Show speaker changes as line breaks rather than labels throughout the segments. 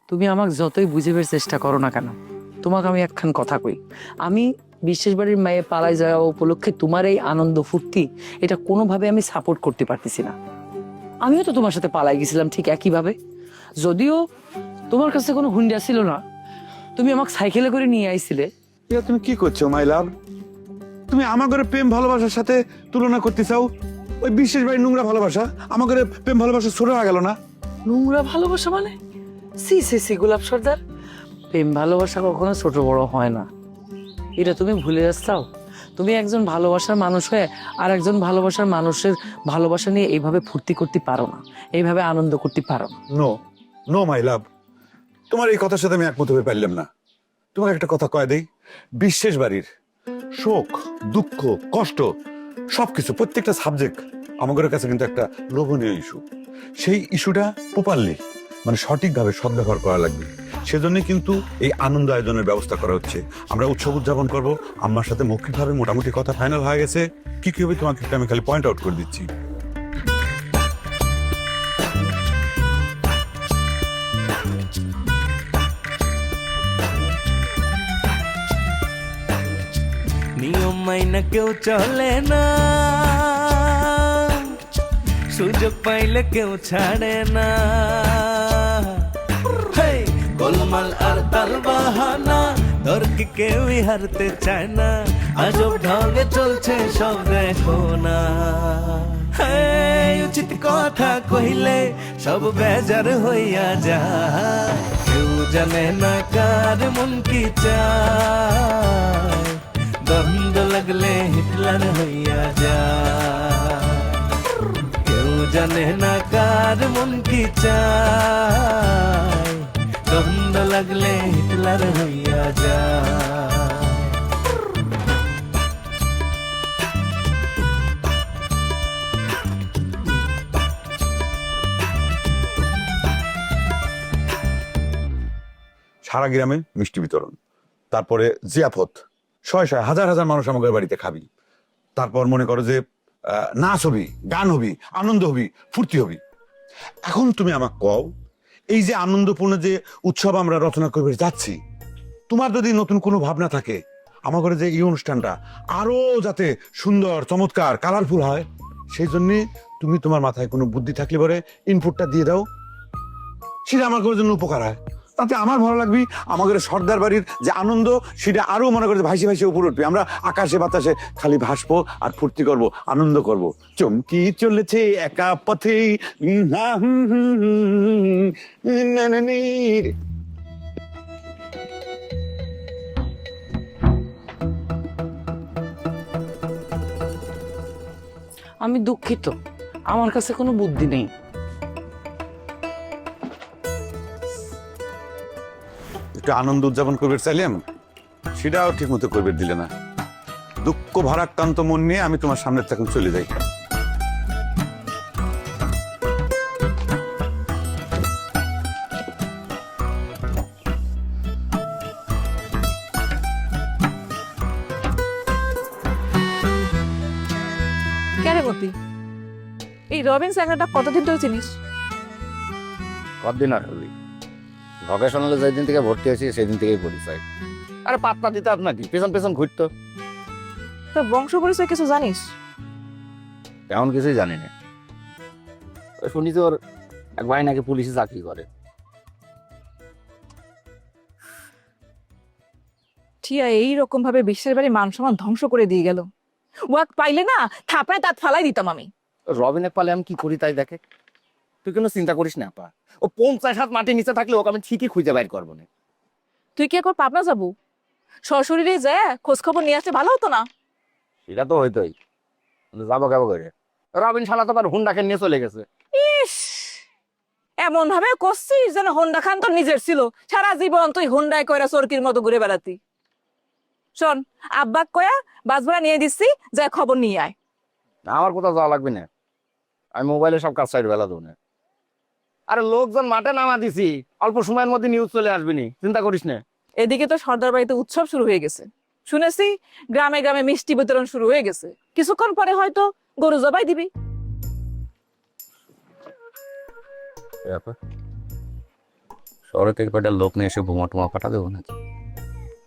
তুমি আমাকে যতই বুঝিবার চেষ্টা করো না কেন, তোমাকে আমি একখান কথা কই, আমি বিশেষ বাড়ির মায়ে পালাই যাওয়া উপলক্ষে তোমার এই আনন্দ ফুর্তি এটা কোনোভাবে আমি সাপোর্ট করতে পারতেছি না। আমিও তো তোমার সাথে পালাই গেছিলাম ঠিক একইভাবে, যদিও তোমার কাছে কোনো হুন্ডা ছিল না, তুমি আমাকে সাইকেলে করে নিয়ে আইছিলে।
ইয়া তুমি কি করছো মাই লাভ? তুমি আমার ঘরে প্রেম ভালোবাসার সাথে তুলনা করতে চাও? ওই বিশেষ বাড়ির নোংরা ভালোবাসা আমার ঘরে প্রেম ভালোবাসা ছোট হয়ে গেল না?
নোংরা ভালোবাসা মানে? সি সি সি গোলাপ সর্দার, প্রেম ভালোবাসা কখনো ছোট বড় হয় না, এটা তুমি ভুলে যাচ্ছাও। তুমি একজন ভালোবাসার মানুষ হয়ে আর একজন ভালোবাসার মানুষের ভালোবাসা নিয়ে এইভাবে ফুর্তি করতে পারো না, এইভাবে আনন্দ করতে পারো না।
নো নো মাই লাভ, তোমার এই কথার সাথে আমি একমত হতে পারলাম না। তোমাকে একটা কথা কয় দেই, বিশেষ বাড়ির শোক দুঃখ কষ্ট সবকিছু প্রত্যেকটা সাবজেক্ট আমাদের কাছে কিন্তু একটা লোভনীয় ইস্যু। সেই ইস্যুটা প্রপারলি মানে সঠিকভাবে সদ্ব্যবহার করা লাগবে। সেজন্য কিন্তু এই আনন্দ আয়োজনের ব্যবস্থা করা হচ্ছে। আমরা উৎসব উদযাপন করবো, আম্মার সাথে মৌখিকভাবে মোটামুটি কথা ফাইনাল হয়ে গেছে। কি কি হবে তোমাকে একটু আমি খালি পয়েন্ট আউট করে দিচ্ছি।
নিয়ম মাইনা কেউ চলে না, সুযোগ পাইলে কেউ ছাড়ে না। হেই, গোলমাল আর তাল বাহানা ধরকে কেউই হারতে চায় না। আজব ঢঙে চলছে সব দেখো না। হেই, উচিত কথা কহিলে সব বেজার হইয়া যায়। কেউ জানে না কার মন কি চায়। দ্বন্দ্ব লাগলে হিটলার হইয়া যায়। কেউ জানে না কার মন কি চায়। দ্বন্দ্ব লাগলে হিটলার হইয়া যায়।
সারা গ্রামে মিষ্টি বিতরণ, তারপরে জিয়াফত, শয়ে শয়ে হাজার হাজার মানুষ আমাদের বাড়িতে খাবি। তারপর মনে করো যে নাচ হবি, গান হবি, আনন্দ হবি, ফুর্তি হবি। এখন তুমি আমাকে কও, এই যে আনন্দপূর্ণ যে উৎসব আমরা রচনা করবে যাচ্ছি, তোমার যদি নতুন কোনো ভাবনা থাকে আমার ঘরে যে এই অনুষ্ঠানটা আরো যাতে সুন্দর চমৎকার কালারফুল হয়, সেই জন্য তুমি তোমার মাথায় কোনো বুদ্ধি থাকলে পরে ইনপুটটা দিয়ে দাও, সেটা আমার ঘরের জন্য উপকার হয়। তাতে আমার ভালো লাগবে, আমাদের সর্দার বাড়ির যে আনন্দ সেটা আরো মনে করে ভাইসে ভাইসে উপরে উঠবে। আমরা আকাশে বাতাসে খালি ভাসবো আর ফুর্তি করব, আনন্দ করব। চমকি চলেছে একা পথে
আমি দুঃখিত, আমার কাছে কোনো বুদ্ধি নেই।
একটু আনন্দ উদযাপন করবে চাইলাম, সেটাও ঠিক মতো করবে দিলে না। দুঃখ ভারাক্রান্ত মন নিয়ে আমি তোমার সামনে তখন চলে যাই।
কেন মতি, এই রবিন স্যাংরাটা কতদিন ধরে চিনিস?
কতদিন আর হলি ভকেশনালে যেদিন থেকে ভর্তি হয়েছি সেদিন থেকেই পরিচয়। আরে পাত্তা দিতে আপনাকে পেছন পেছন ঘুরতো।
তোর বংশ পরিচয় কিছু জানিস?
তেমন কিছুই জানি না। ওই শুনিছি ওর এক ভাই নাকি পুলিশে চাকরি করে।
ঠিয়া এইরকম ভাবে বিশ্বের বাড়ি মান সম্মান ধ্বংস করে দিয়ে গেল। ওয়াক পাইলে না থাপায় দাঁত ফালাই দিতাম আমি।
রবিনের পালে আমি কি করি তাই দেখে। তুই কোনো চিন্তা করিস না আপা, ও 50 হাত মাটির নিচে থাকলে ওকে আমি ঠিকই খুঁজে বাইর করবো না।
তুই কি একবার পাবনা যাবো? সশরীরে যায় খোঁজ খবর নিয়ে আসতে ভালো হতো না?
এটা তো হইতোই, যাবো কেবো করে। রবিন শালা তো আবার হুন্ডাকে নিয়ে চলে গেছে।
ইস, এমন ভাবে করছিস যেন হোন্ডা খান তোর নিজের ছিল। সারা জীবন তুই হোন্ডায় কইরা চরকির মতো ঘুরে বেড়াতি। শোন, আব্বাক কয়া বাস ভাড়া নিয়ে দিচ্ছি, যা খবর নিয়ে আয়।
আমার কোথাও যাওয়া লাগবে না, আমি মোবাইলে সব কাজ সাইড বেলা দেবো না। আরে লোকজন মাঠে নামা দিছি, অল্প সময়ের মধ্যে নিউজ চলে আসবি নি, চিন্তা করিস না।
এদিকে তো সর্দার বাড়িতে উৎসব শুরু হয়ে গেছে, শুনেছি গ্রামে গ্রামে মিষ্টি বিতরণ শুরু হয়ে গেছে। কিছুক্ষণ পরে হয়তো গরু জবাই দিবি।
শহরে থেকে কয়টা লোক নিয়ে এসে বোমা টোমা ফাটা দেবো নাকি?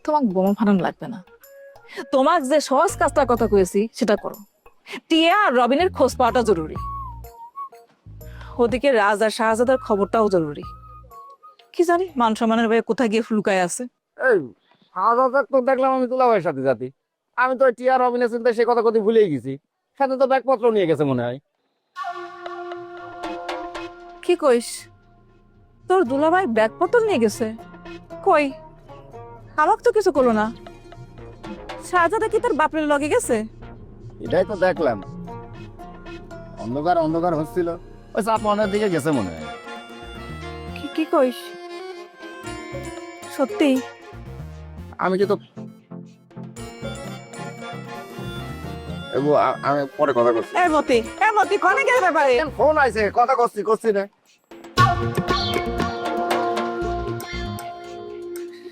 তোমাক বোমা ফাটানো লাগবে না, তোমাক যে সহজ কাজটার কথা কয়েছি সেটা করো। টিয়া আর রবিনের খোঁজ পাওয়াটা জরুরি, ওদিকে রাজ আর শাহজাদার খবরটাও জরুরি। কি জানি মান সম্মানের ভাই কোথায় গিয়ে লুকায় আছে।
এই হাজার তো দেখলাম আমি দুলাভাইয়ের সাথে যাতি, আমি তো টিয়ার অভিনয় চিন্তায় সে কথা কথা ভুলেই গেছি। সাথে তো ব্যাগপত্র নিয়ে গেছে মনে হয়।
কি কইস, তোর দুলাভাই ব্যাগপত্র নিয়ে গেছে? কই, আমাকে তো কিছু করলো না। শাহজাদা কি তোর বাপের লগে গেছে?
এটাই তো দেখলাম, অন্ধকার অন্ধকার হচ্ছিল, ওই চাপনের দিকে গেছে মনে হয়।
কি কইস, সত্যি?
আমি কিন্তু আমি পরে কথা করছি।
মতি কনে গেলে ব্যাপারে?
ফোন আইছে, কথা করছি না।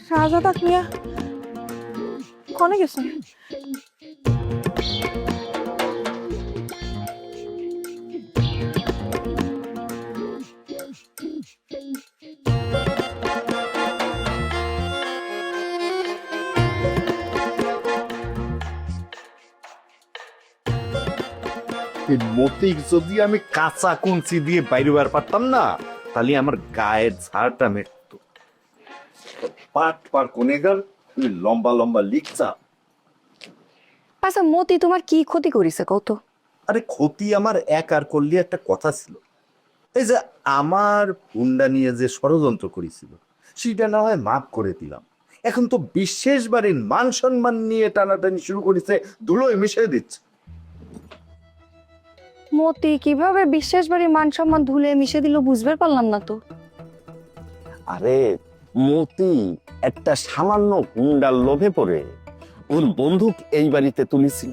শাহজাদা মিয়া কনে গেছে?
মতিক যদি আমি কাঁচা কুঞ্চি দিয়ে বাইরেবার পারতাম না, তাহলে আমার গায়ের ঝাড়টা মেটত। পাট পার কোনেগার, তুমি লম্বা লম্বা লিখছা।
আচ্ছা মতি তোমার কি ক্ষতি করিছে কত?
আরে ক্ষতি আমার এক আর করলে একটা কথা ছিল, এই যে আমার হুন্ডা নিয়ে যে ষড়যন্ত্র করেছিল সেটা না হয় মাফ করে দিলাম। এখন তো বিশেষ বাড়ির মান সম্মান নিয়ে টানাটানি শুরু করেছে, ধুলোয় মিশিয়ে দিচ্ছে।
মতি কিভাবে বিশ্বাস বাড়ি মান সম্মান ধুলে মিশে দিল বুঝতে পারলাম না তো।
আরে মতি একটা সামান্য হুন্ডার লোভে পড়ে ওর বন্দুক এই বাড়িতে তুলেছিল,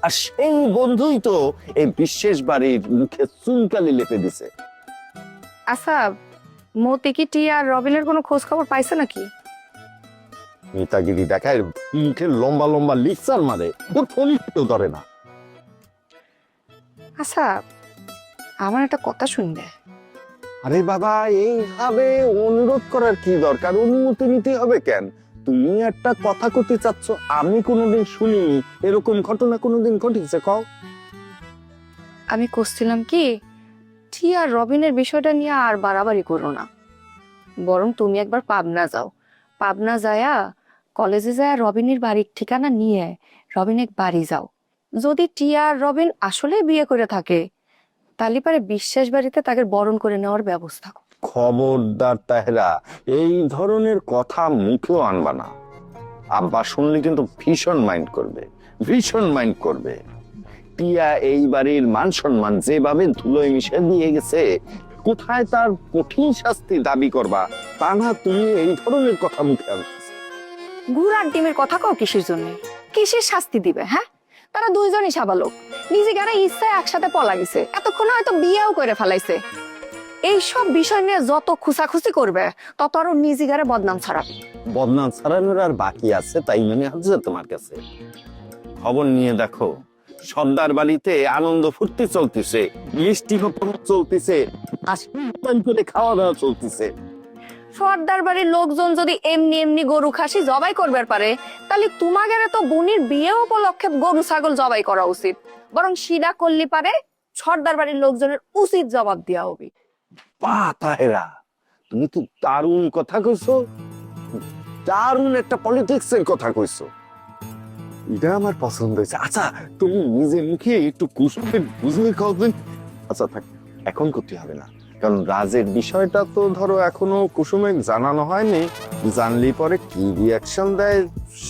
আর সেই বন্ধুই তো এই বিশেষ বাড়ির মুখে চুনকালি লেপে দিছে।
আচ্ছা মতি কি টিয়া আর রবিনের কোনো খোঁজ খবর পাইছে নাকি?
নেতাগিরি দেখায়, মুখে লম্বা লম্বা লিকচার মারে, ওর ফোন ধরে না।
আচ্ছা আমার একটা কথা শুনবে?
আরে বাবা, এইভাবে অনুরোধ করার কি দরকার? অনুমতি নিতে হবে কেন? তুমি একটা কথা করতে চাচ্ছ, আমি কোনোদিন শুনিনি এরকম ঘটনা কোনোদিন ঘটেছে, কও।
আমি কইছিলাম কি টিয়া আর রবিনের বিষয়টা নিয়ে আর বাড়াবাড়ি করো না, বরং তুমি একবার পাবনা যাও। পাবনা যায়া কলেজে যায় রবিনের বাড়ির ঠিকানা নিয়ে রবিনের বাড়ি যাও। যদি টিয়া আর রবিন আসলে বিয়ে করে থাকে তাহলে পারে বিশ্বাস বাড়িতে তাকে বরণ করে নেওয়ার ব্যবস্থা করো।
খবরদার তাহেরা, এই ধরনের কথা মুখেও আনবা না। আব্বা শুনলে কিন্তু ভীষণ মাইন্ড করবে, ভীষণ মাইন্ড করবে। টিয়া এই বাড়ির মান সম্মান যেভাবে ধুলোয় মিশে দিয়ে গেছে, কোথায় তার কঠিন শাস্তি দাবি করবা, তা না তুমি এই ধরনের কথা মুখে আনতেছ।
ঘোড়ার ডিমের কথা কও কিসের জন্য? কিসের শাস্তি দিবে? হ্যাঁ, তারা দুইজনই সাবালক, নিজে গারা ইচ্ছায় একসাথে পলা গেছে, এতক্ষণ হয়তো বিয়েও করে ফেলাইছে। এইসব বিষয় নিয়ে যত খুসাখুসি করবে তত আরো নিজে গারে বদনাম ছড়াবে।
বদনাম ছাড়ানোর আর বাকি আছে, তাই মনে হচ্ছে তোমার কাছে। খবর নিয়ে দেখো, সর্দার বাড়িতে আনন্দ ফুর্তি চলতেছে, মিষ্টি চলতেছে, আশীর্বাদ করে খাওয়া দাওয়া চলতেছে।
সর্দার বাড়ির লোকজন যদি এমনি এমনি গরু খাসি জবাই করবার পারে, তাহলে তোমাদের তো বোনের বিয়ে উপলক্ষে গরু ছাগল জবাই করা উচিত। বরং সিডা করলে পারে সর্দার বাড়ির লোকজনের উচিত জবাব দেওয়া হবে।
বাহ তাহেরা, তুমি তো দারুণ কথা কইছো, দারুণ একটা পলিটিক্স এর কথা কইছো, এটা আমার পছন্দ হয়েছে। আচ্ছা তুমি নিজে মুখে একটু কুসুমে বুঝবে কদিন। আচ্ছা থাক, এখন করতে হবে না, কারণ রাজের বিষয়টা তো ধরো এখনো কুসুমে জানানো হয়নি। জানলে পরে কি রিয়াকশন দেয়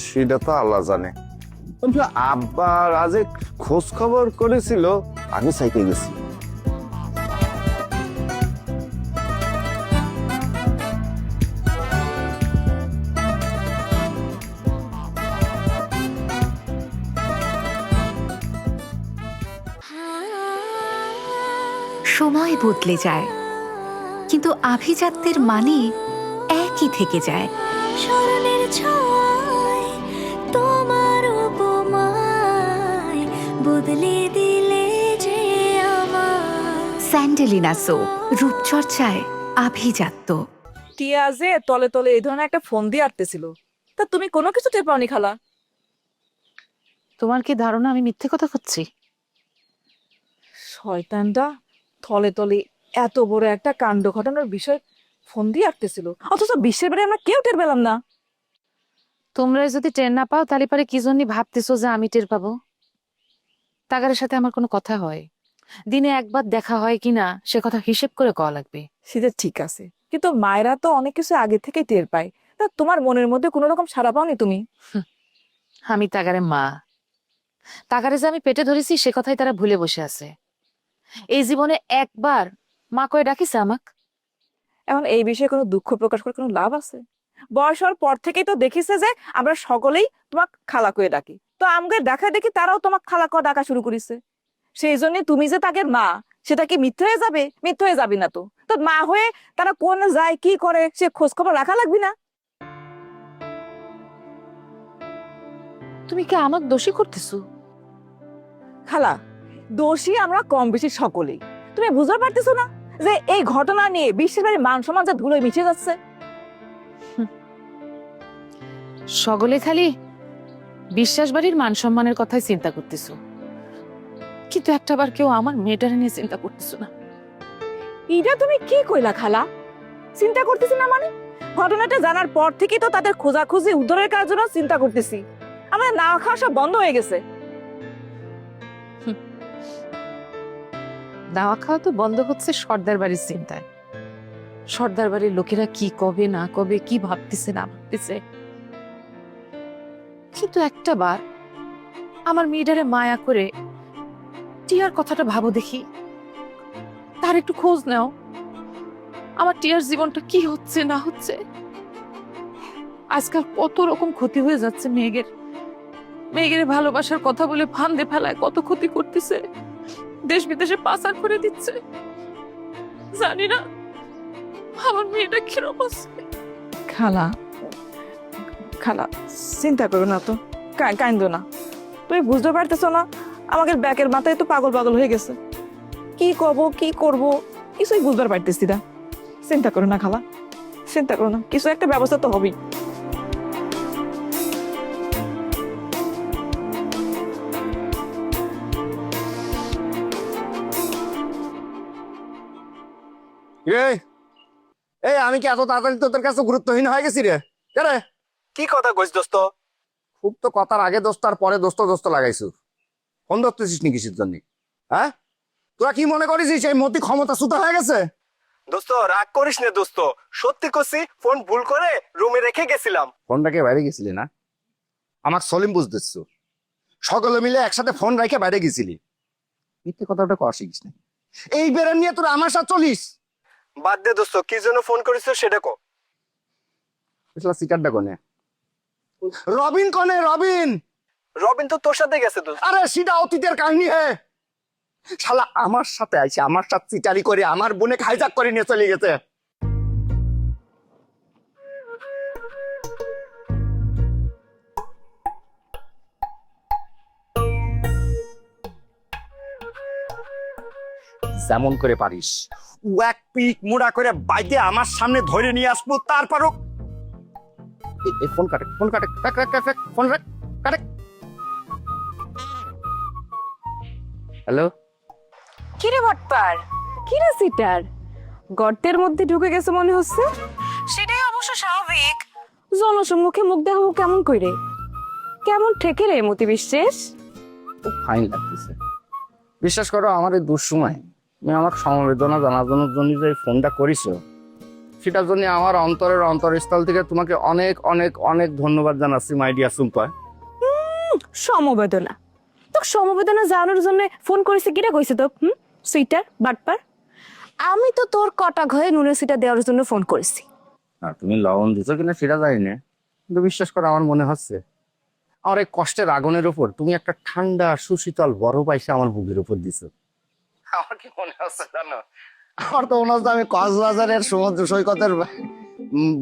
সেটা তো আল্লাহ জানে। কিন্তু আব্বা রাজের খোঁজ খবর করেছিল, আমি চাইতে গেছি।
সময় বদলে যায় কিন্তু আভিজাত্যের মানে একই থেকে যায়।
স্মরণের ছোঁয়ায় তোমার উপমায় বদলে দিলে যে আমার।
স্যান্ডেলিনা সো, রূপচর্চায় আভিজাত্য।
টিয়া যে তলে তলে এই ধরনের একটা ফোন দিয়ে আটতেছিল, তা তুমি কোনো কিছু টের পাওনি খালা?
তোমার কি ধারণা আমি মিথ্যে কথা করছি?
শয়তানটা তলে তলে এত বড় একটা কাণ্ড ঘটানোর বিষয় ফোন দিয়ে আটতেছিল, অথচ বিশ্বের বাড়ি আমরা কেউ টের পেলাম না।
তোমরা যদি টের না পাও তাহলে পরে কি জন্য ভাবতেছো যে আমি টের পাবো? তাগারের সাথে আমার কোনো কথা হয়, দিনে একবার দেখা হয় কিনা সে কথা হিসেব করে কওয়া লাগবে।
সেটা ঠিক আছে, কিন্তু মায়েরা তো অনেক কিছু আগে থেকেই টের পায়। তা তোমার মনের মধ্যে কোনো রকম সাড়া পাওনি তুমি?
আমি তাগারে মা, তাগারে যে আমি পেটে ধরেছি সে কথাই তারা ভুলে বসে আছে। এই জীবনে একবার মা কয়ে ডাকিছে আমাক?
এখন এই বিষয়ে কোনো দুঃখ প্রকাশ করে কোনো লাভ আছে? বয়স হওয়ার পর থেকেই তো দেখিছে যে আমরা সকলেই তোমাক খালা কয়ে ডাকি, তো আমাকে দেখা দেখি তারাও তোমাক খালা কয়ে ডাকা শুরু করেছে। সেই জন্য তুমি যে তাকে মা, সেটা কি মিথ্যে হয়ে যাবে? মিথ্যে হয়ে যাবি না তো। তো মা হয়ে তারা কোন যায় কি করে সে খোঁজ খবর রাখা লাগবে না?
তুমি কি আমাক দোষী করতেছো?
খালা, দোষী আমরা কম বেশি সকলেই। তুমি বুঝতে পারতেছো না যে এই ঘটনা নিয়ে বিশ্বের বাড়ির মান সম্মান যা ধুলোয় মিশে যাচ্ছে?
সকলে খালি বিশ্বাস বাড়ির মান সম্মানের কথাই চিন্তা করতেছো, কিন্তু একটাবার কেউ আমার মেয়েটারে নিয়ে চিন্তা করতেছো না।
এটা তুমি কি কইলা খালা? চিন্তা করতেছি না মানে? ঘটনাটা জানার পর থেকেই তো তাদের খোঁজাখুঁজি উদ্ধারের কাজ জন্য চিন্তা করতেছি। আমাদের না খাওয়া সব বন্ধ হয়ে গেছে।
দাওয়া খাওয়া তো বন্ধ হচ্ছে সর্দার বাড়ির চিন্তায়। সর্দার বাড়ির লোকেরা কি কবে না কবে, কি ভাবতেছে না ভাবতেছে। কিন্তু একটা বার আমার মেয়েটারে মায়া করে টিয়ার কথাটা ভাবো দেখি, তার একটু খোঁজ নাও। আমার টিয়ার জীবনটা কি হচ্ছে না হচ্ছে, আজকাল কত রকম ক্ষতি হয়ে যাচ্ছে। মেয়েগের ভালোবাসার কথা বলে ফান্দে ফেলায় কত ক্ষতি করতেছে, দেশ বিদেশে পাচার করে দিচ্ছে। জানি না আমার মেয়েটা কিরকম আছে।
খালা, খালা চিন্তা করো না তো, কাইন্দো না। তুমি বুঝতে পারতেছো না আমাদের ব্যাকের মাথায় তো পাগল পাগল হয়ে গেছে। কি করবো কি করব কিছুই বুঝতে পারতেছি না। চিন্তা করো না খালা, চিন্তা করো না, কিছু একটা ব্যবস্থা তো হবেই।
এই আমি কি এত তাড়াতাড়ি তোদের কাছে গুরুত্বহীন হয়ে গেছি রে? রে
কি কথা কইস দোস্ত?
খুব তো কথার আগে দোস্ত আর পরে দোস্ত দোস্ত লাগাইছু। ফোন ধরতেছিস নি কিসের জন্য? হ্যাঁ, তোরা কি মনে করিস এই মতি ক্ষমতা সুতা হয়ে গেছে?
দোস্ত রাগ করিস না দোস্ত, সত্যি কইছি ফোন ভুল করে রুমে রেখে গেছিলাম।
ফোনটাকে বাইরে গেছিলি না? আমার সলিম বুঝতেছ, সকলে মিলে একসাথে ফোন রেখে বাইরে গেছিলি। মিথ্যে কথাটা কর শিখিস না। এই বেড়া নিয়ে তোরা আমার সাথে চলিস?
বাদ দে দোস্ত, কি জন্য ফোন করিস সেটা কো।
সিটারটা কোনে? রবিন কোনে? রবিন
রবিন তো তোর সাথে গেছে দোস্ত।
আরে সেটা অতীতের কাহিনী। হে শালা আমার সাথে আইছে, আমার সাথে চিটারি করে আমার বোনে হাইজাক করে নিয়ে চলে গেছে। যেমন করে পারিস এক পিক মুড়া করে বাইতে আমার সামনে ধরে নিয়ে আসবো, তারপরও ফোন কাটে, ফোন কাটে, ফোন কাটে। হ্যালো,
কিরে বটপার, কিরে সিটার, গর্তের মধ্যে ঢুকে গেছে মনে হচ্ছে। সেটাই অবশ্য স্বাভাবিক, জনসম্মুখে মুখ দেখাবো কেমন কইরে? কেমন ঠেকে রে মতি বিশ্বাস?
খুব ফাইন লাগতেছে। বিশ্বাস করো আমার এই দুঃসময় তুমি আমার সমবেদনা জানানোর জন্য যে ফোনটা করিছো, সেটার জন্য আমার অন্তরের অন্তরস্থল থেকে তোমাকে অনেক অনেক অনেক ধন্যবাদ জানাচ্ছি মাই ডিয়ার সুম্পা।
সমবেদনা? তো সমবেদনা জানানোর জন্য ফোন করেছে কিরা কইছে তো? সুইটার বাটপার, আমি তো তোর কটা ঘয়ে নুনের সিটা দেওয়ার জন্য ফোন করেছি।
আর তুমি লবণ দিছো কিনা সেটা জানি না, কিন্তু বিশ্বাস করো আমার মনে হচ্ছে আমার এই কষ্টের আগুনের উপর তুমি একটা ঠান্ডা সুশীতল বরফ আইসা আমার বুকের উপর দিছো। আমার কি মনে হচ্ছে জানো? আমার তো মনে হচ্ছে আমি কক্সবাজারের সমুদ্র সৈকতের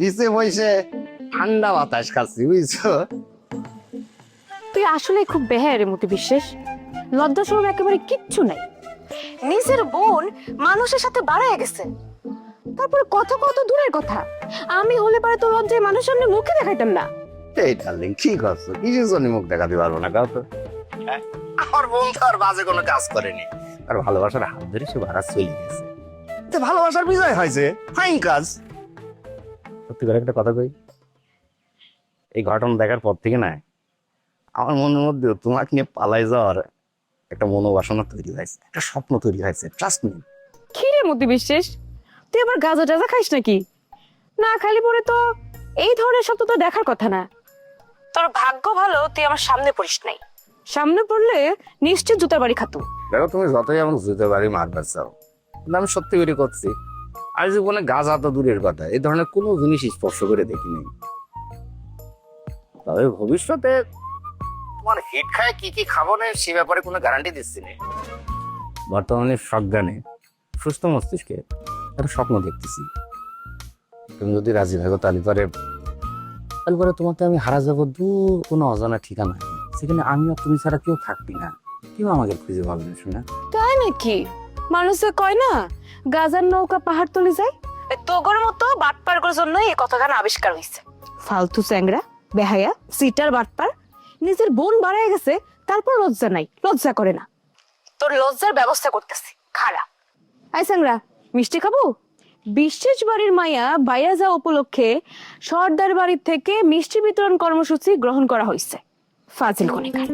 বিচে বসে ঠান্ডা বাতাস খাচ্ছি, বুঝছো?
তুই আসলে খুব বেহায় রে মতি বিশ্বাস, লজ্জা শরম একেবারে কিচ্ছু নাই। নিজের বোন মানুষের সাথে বাড়ায় গেছে, তারপরে কথা কত দূরের কথা, আমি হলে পারে তো লজ্জায় মানুষের সামনে মুখে দেখাইতাম না।
এই ডার্লিং কি করছো, কিসের জন্য মুখ দেখাতে পারবো না কাউ তো? আমার বোন তো আর বাজে কোনো কাজ করেনি, আর ভালোবাসার হাত ধরে সে ভাড়া চলে গেছে, তো ভালোবাসার বিজয় হয়েছে, ফাইন কাজ। সত্যি করে একটা কথা কই, এই ঘটনা দেখার পর থেকে না আমার মনের মধ্যে তোমাকে নিয়ে পালাই যাওয়ার একটা মনোবাসনা তৈরি হয়েছে, একটা স্বপ্ন তৈরি হয়েছে, ট্রাস্ট মি।
কি রে মতি বিশ্বাস, তুই আবার গাঁজা টাজা খাইস নাকি? না খালি পরে তো এই ধরনের স্বপ্ন তো দেখার কথা না। তোর ভাগ্য ভালো তুই আমার সামনে পড়িস নাই, সামনে পড়লে নিশ্চয় জুতার বাড়ি খাতো।
দেখো তুমি যতই আমার যেতে পারি মারবার চাও, কিন্তু আমি সত্যি করে করছি, আর জীবনে গাঁজা তো দূরের কথা, এই ধরনের কোনো জিনিস স্পর্শ করে দেখিনি। তবে ভবিষ্যতে তোমার হিট খায় কি কি খাবো না সে ব্যাপারে কোনো গ্যারান্টি দিচ্ছি না। বর্তমানে সজ্ঞানে সুস্থ মস্তিষ্কে একটা স্বপ্ন দেখতেছি, তুমি যদি রাজি থাকো তাহলে পরে তোমাকে আমি হারা যাবো দূর কোনো অজানা ঠিকানা, সেখানে আমি আর তুমি ছাড়া কেউ থাকবি না, কেউ আমাকে খুঁজে পাবে না। শোনা
তাই নাকি? মানুষে কয় না গাজার নৌকা পাহাড় তুলে যায়, তোগর মতো বাটপার জন্য এই কথাখান আবিষ্কার হয়েছে। ফালতু চ্যাংরা, বেহায়া, সিটার বাটপার, নিজের বোন বাড়ায় গেছে তারপর লজ্জা নাই, লজ্জা করে না। তোর লজ্জার ব্যবস্থা করতেছি, খারাপ। আই চ্যাংরা, মিষ্টি খাবো? বিশেষ বাড়ির মাইয়া বাইয়া যাওয়া উপলক্ষে সর্দার বাড়ির থেকে মিষ্টি বিতরণ কর্মসূচি গ্রহণ করা হয়েছে। ফাজিল কনিকার।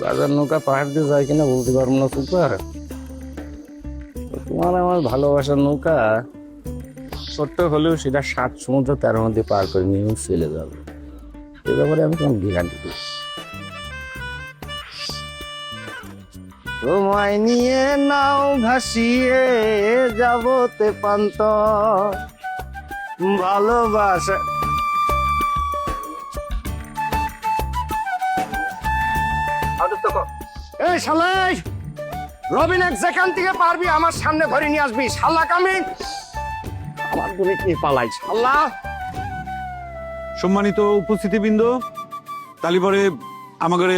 গাজার নৌকা পাহাড় দিয়ে যায় কিনা বলতে পারবো না সুপার, তোমার আমার ভালোবাসার নৌকা ছোট্ট হলেও সেটা 7 সমুদ্র তার মধ্যে পার করে নিয়ে চলে যাবে, এ ব্যাপারে আমি তোমার গ্যারান্টি দিই। তোমায় নিয়ে নাও ভাসিয়ে যাবতে পান্ত ভালোবাসা। এই শালাই, রবিন যেখান থেকে পারবি আমার সামনে ধরে নিয়ে আসবি, শালা কামি আমার গুলি নিয়ে পালাই শালা।
সম্মানিত উপস্থিতিবৃন্দ, তালি পরে আমাদের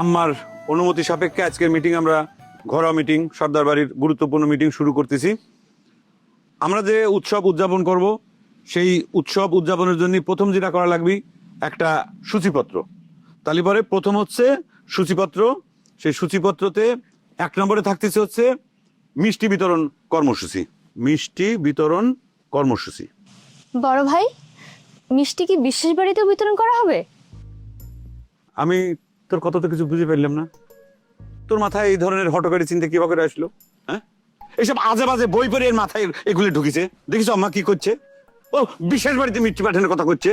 আম্মার অনুমতি সাপেক্ষে আজকের মিটিং আমরা ঘরোয়া মিটিং, সর্দার বাড়ির গুরুত্বপূর্ণ মিটিং শুরু করতেছি। আমরা যে উৎসব উদযাপন করব সেই উৎসব উদযাপনের জন্য প্রথম যেটা করা লাগবে একটা সূচিপত্র। তালি পরে প্রথম হচ্ছে সূচিপত্র, সেই সূচিপত্রতে 1 নম্বরে থাকতেছে হচ্ছে মিষ্টি বিতরণ কর্মসূচি। মিষ্টি বিতরণ কর্মসূচি।
বড় ভাই, মিষ্টি কি বিশেষ বাড়িতেও বিতরণ করা হবে?
আমি তোর কথা তো কিছু বুঝে পারলাম না, তোর মাথায় এই ধরনের হটকারী চিন্তা কিভাবে করে আসলো? হ্যাঁ, এইসব আজে বাজে বই পড়ে এর মাথায় এগুলো ঢুকিছে। দেখিস আম্মা কি করছে, ও বিশেষ বাড়িতে মিষ্টি পাঠানোর কথা করছে।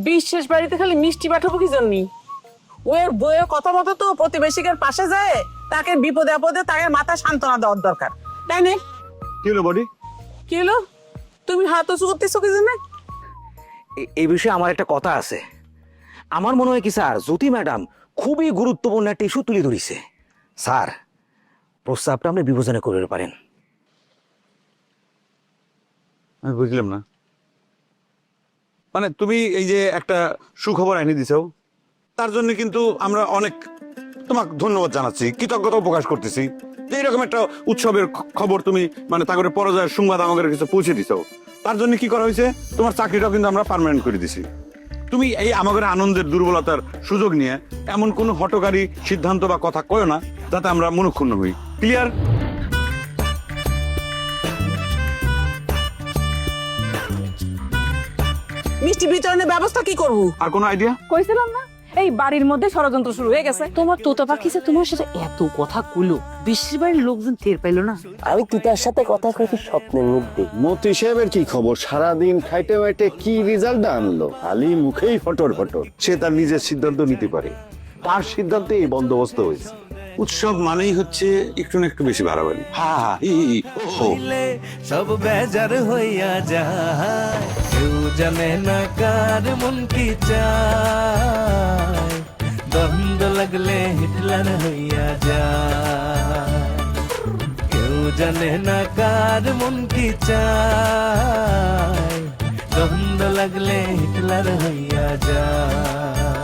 বিশেষ বাড়িতে খালি মিষ্টি পাঠাবো কি জন্য? ওর বইয়ের কথা মতো তো প্রতিবেশীদের পাশে যায়, তাকে বিপদে আপদে তাকে মাথা সান্ত্বনা দেওয়ার দরকার, তাই না?
কি হলো বডি?
কি হলো? তুমি হাত উঁচু করতেছো কি জন্য?
এই বিষয়ে আমার একটা কথা আছে। আমার মনে হয় কি স্যার, জ্যোতি ম্যাডাম খুবই গুরুত্বপূর্ণ একটা ইস্যু তুলে ধরেছে। স্যার, প্রস্তাবটা আপনি বিবেচনা করতে পারেন।
আমি বুঝলাম না, মানে তুমি এই যে একটা সুখবর এনে দিছো, তার জন্য কিন্তু আমরা অনেক তোমাকে ধন্যবাদ জানাচ্ছি, কৃতজ্ঞতা প্রকাশ করতেছি যে এরকম একটা উৎসবের খবর তুমি মানে তাগরে পরাজয়ের সংবাদ আমাদের কাছে পৌঁছে দিছো। তার জন্য কি করা হয়েছে, তোমার চাকরিটাও কিন্তু আমরা পার্মানেন্ট করে দিছি। তুমি এই আমাদের আনন্দের দুর্বলতার সুযোগ নিয়ে এমন কোনো হটকারী সিদ্ধান্ত বা কথা কয়ো না যাতে আমরা মনক্ষুণ্ণ হই। ক্লিয়ার?
মিষ্টি বিতরণের ব্যবস্থা কি করবো?
আর কোনো আইডিয়া?
কইছিলাম না, এই বাড়ির মধ্যে ষড়যন্ত্র শুরু হয়ে গেছে।
তোমার তোতা পাখিছে তোমার সাথে এত কথা কইলো, বিশেষ বাড়ির লোকজন টের পাইলো না?
আমি তুতার সাথে কথা কইছি স্বপ্নের মধ্যে।
মতি সাহেবের কি খবর? সারাদিন খাইতে বাইটে কি রেজাল্ট আনলো? খালি মুখেই ফটর ফটর। সে তার নিজের সিদ্ধান্ত নিতে পারে, তার সিদ্ধান্তে এই বন্দোবস্ত হয়েছে।
উৎসব মানেই হচ্ছে একটু না একটু বেশি বাড়াবাড়ি। হ্যাঁ,
সব বেজার হইয়া যায়, কেউ জানে না কার মন কি চায়, দ্বন্দ্ব লাগলে হিটলার হইয়া যায়, কেউ জানে না কার মন কি চায়, দ্বন্দ্ব লাগলে হিটলার হইয়া যায়।